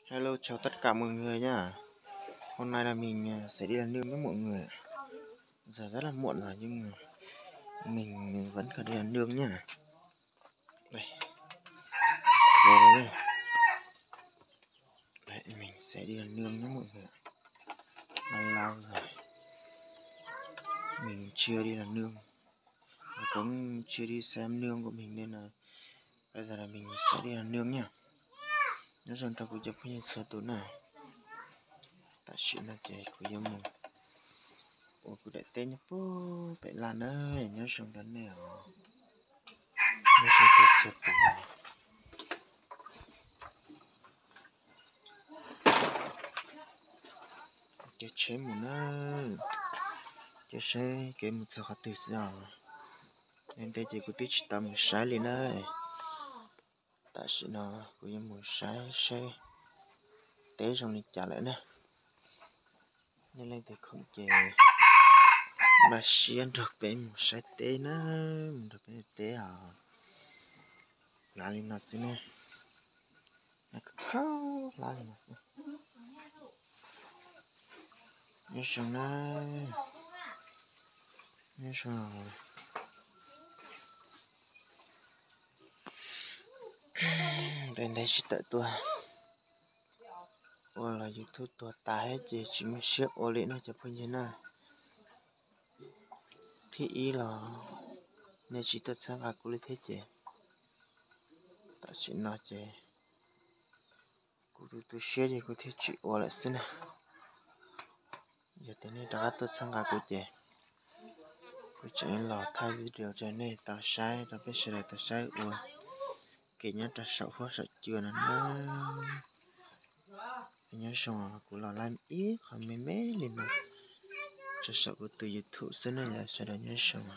Hello, chào tất cả mọi người nhá. Hôm nay là mình sẽ đi làm nương với mọi người. Giờ rất là muộn rồi nhưng mà mình vẫn cần đi làm nương nhá. Đây, rồi đây. Đấy, mình sẽ đi làm nương với mọi người. Lâu rồi mình chưa đi làm nương, và cũng chưa đi xem nương của mình, nên là bây giờ là mình sẽ đi làm nương nhá. Nếu rằng ta có chụp hình sơ tố nào tại chuyện là chạy của yêu mù. Ủa cứ để tên nhá bố phải làm ơi, nhớ xong đến nào. Nhớ xong tôi sơ tố này. Cái chế một nơi cái xe cái một sao hạt từ giờ nên đây chỉ có tí tầm sai lên đây tại sự nó có những một sai xe té trong này trả lại nè, nên lên thì không chè mà xiên được bé một sai té nữa, được bé té à là lên nó xin nè, nó khâu là lên nó nhớ xong này nhớ xong bên đây chỉ tại tôi ô là YouTube tôi tải hết chỉ mới xếp ô lệ nó cho bây giờ nè thì ý là nên chỉ tôi sáng gặp cô lấy thế chứ tại chuyện nó chứ cô tôi share thì cô thích chị ô lại xin nè giờ thế này đã tôi sáng gặp cô chứ cô chỉ là thay video cho nên tao sai tao biết sẽ là tao sai ô kể nhá tao sợ khó sợ chưa nữa nhớ xong cô là làm ít còn mấy mấy liền mà cho sợ cô từ YouTube xin này là sẽ là nhớ xong